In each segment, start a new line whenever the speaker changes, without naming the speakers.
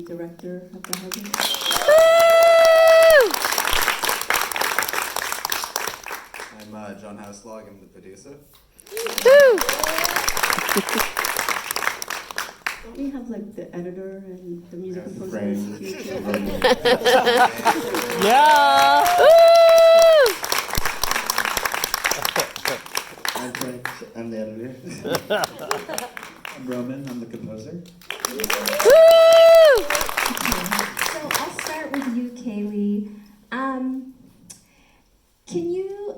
director of the Harvard.
I'm John Houselog. I'm the producer.
Don't we have like the editor and the music composer?
Frank.
Yeah.
I'm Frank, I'm the editor. I'm Roman, I'm the composer.
So I'll start with you, Kaylee. Can you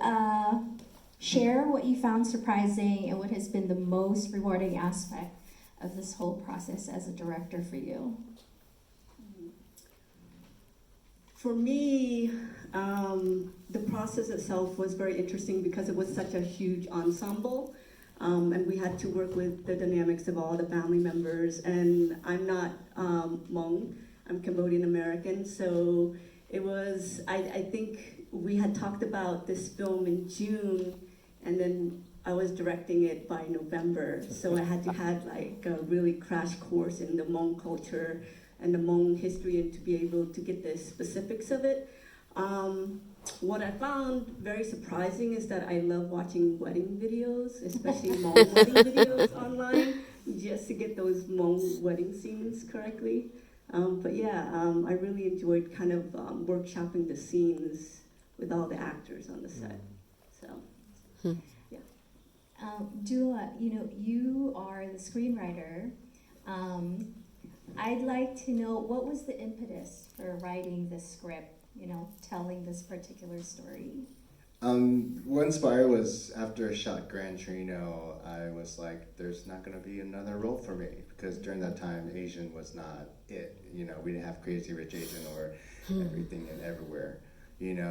share what you found surprising and what has been the most rewarding aspect of this whole process as a director for you?
For me, the process itself was very interesting because it was such a huge ensemble, and we had to work with the dynamics of all the family members. And I'm not Hmong, I'm Cambodian American, so it was, I think we had talked about this film in June, and then I was directing it by November, so I had to have like a really crash course in the Hmong culture and the Hmong history, and to be able to get the specifics of it. What I found very surprising is that I love watching wedding videos, especially Hmong wedding videos online, just to get those Hmong wedding scenes correctly. But yeah, I really enjoyed kind of workshopping the scenes with all the actors on the set. So, yeah.
Dula, you are the screenwriter. I'd like to know, what was the impetus for writing this script, telling this particular story?
What inspired was after I shot Gran Torino, I was like, there's not going to be another role for me, because during that time, Asian was not it. We didn't have Crazy Rich Asian or Everything and Everywhere.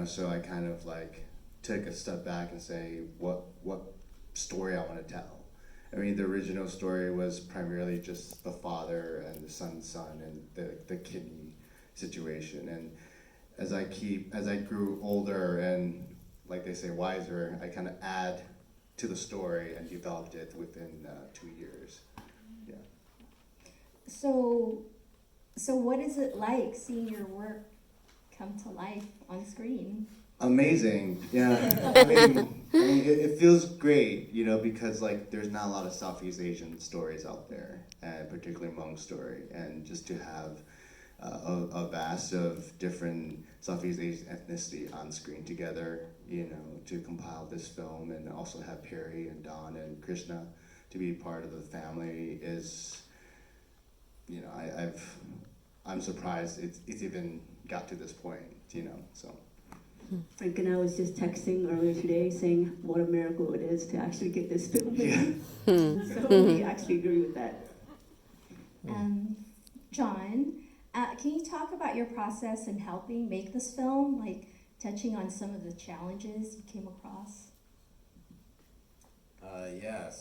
So I kind of like took a step back and say, what story I want to tell. I mean, the original story was primarily just the father and the son's son and the kidney situation. And as I grew older and, like they say, wiser, I kind of add to the story and developed it within 2 years. Yeah.
So what is it like seeing your work come to life on screen?
Amazing, yeah. I mean, it feels great, because like there's not a lot of Southeast Asian stories out there, and particularly Hmong story, and just to have a vast of different Southeast Asian ethnicity on screen together, to compile this film, and also have Perry and Don and Krishna to be part of the family is, I'm surprised it's even got to this point, so.
Frank and I was just texting earlier today saying what a miracle it is to actually get this film made. So we actually agree with that.
John, can you talk about your process in helping make this film, like touching on some of the challenges you came across?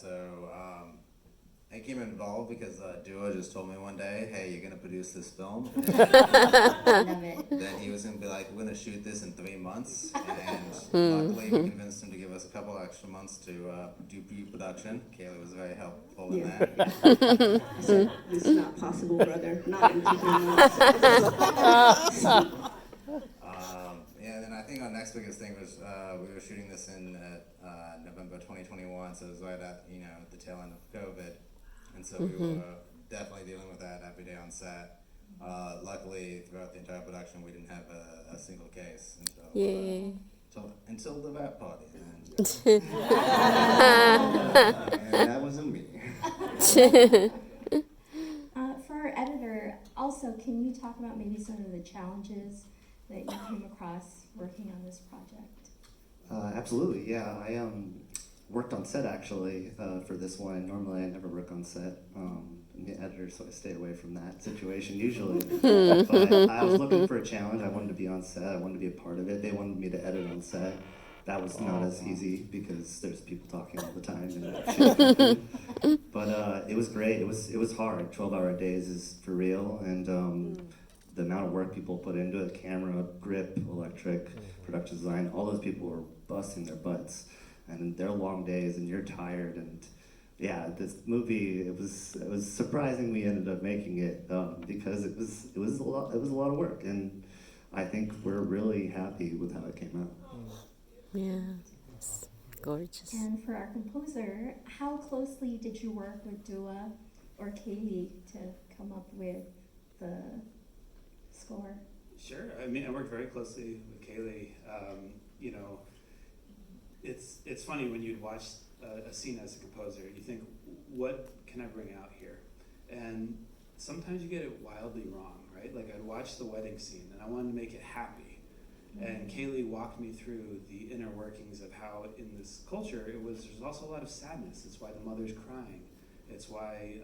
So I came involved because Dua just told me one day, hey, you're going to produce this film.
Love it.
Then he was going to be like, we're going to shoot this in 3 months. And luckily, we convinced him to give us a couple extra months to do pre-production. Kaylee was very helpful in that.
I said, this is not possible, brother. Not in 2 months.
And then I think our next biggest thing was we were shooting this in November 2021, so it was right at the tail end of COVID. And so we were definitely dealing with that every day on set. Luckily, throughout the entire production, we didn't have a single case until the rap party. And that wasn't me.
For our editor, also, can you talk about maybe some of the challenges that you came across working on this project?
Absolutely, yeah. I worked on set actually for this one. Normally I never work on set. I'm the editor, so I stay away from that situation usually. But I was looking for a challenge. I wanted to be on set. I wanted to be a part of it. They wanted me to edit on set. That was not as easy because there's people talking all the time and shit. But it was great. It was hard. 12-hour days is for real, and the amount of work people put into it, camera, grip, electric, production design, all those people were busting their butts, and they're long days, and you're tired, and yeah, this movie, it was surprising we ended up making it, because it was a lot of work, and I think we're really happy with how it came out.
Yeah, it's gorgeous.
And for our composer, how closely did you work with Dua or Kaylee to come up with the score?
Sure. I mean, I worked very closely with Kaylee. You know, it's funny when you'd watch a scene as a composer, you think, what can I bring out here? And sometimes you get it wildly wrong, right? Like I'd watch the wedding scene and I wanted to make it happy. And Kaylee walked me through the inner workings of how in this culture there's also a lot of sadness. It's why the mother's crying. It's why,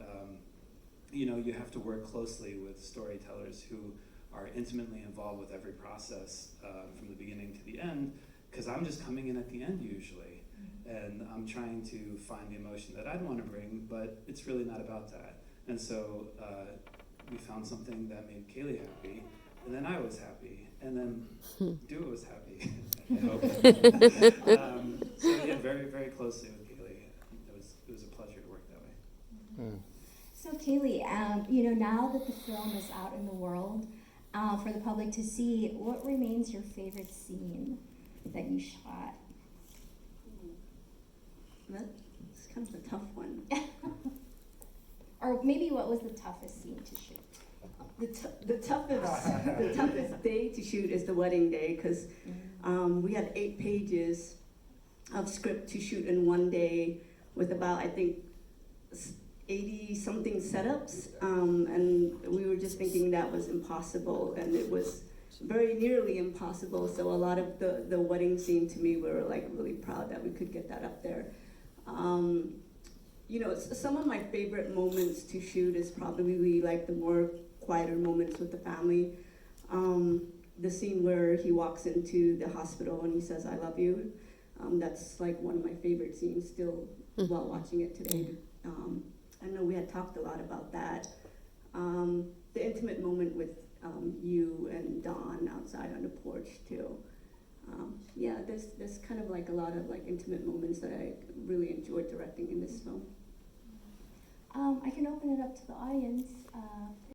you know, you have to work closely with storytellers who are intimately involved with every process from the beginning to the end, because I'm just coming in at the end usually, and I'm trying to find the emotion that I'd want to bring, but it's really not about that. And so we found something that made Kaylee happy, and then I was happy, and then Dua was happy, I hope. So yeah, very, very closely with Kaylee. It was a pleasure to work that way.
So Kaylee, you know, now that the film is out in the world for the public to see, what remains your favorite scene that you shot?
That's kind of a tough one.
Or maybe what was the toughest scene to shoot?
The toughest day to shoot is the wedding day, because we had 8 pages of script to shoot in one day with about, I think, 80 something setups, and we were just thinking that was impossible, and it was very nearly impossible. So a lot of the wedding scene, to me, we were like really proud that we could get that up there. You know, some of my favorite moments to shoot is probably like the more quieter moments with the family. The scene where he walks into the hospital and he says, "I love you." That's like one of my favorite scenes still while watching it today. I know we had talked a lot about that. The intimate moment with you and Don outside on the porch too. Yeah, there's kind of like a lot of like intimate moments that I really enjoyed directing in this film.
I can open it up to the audience.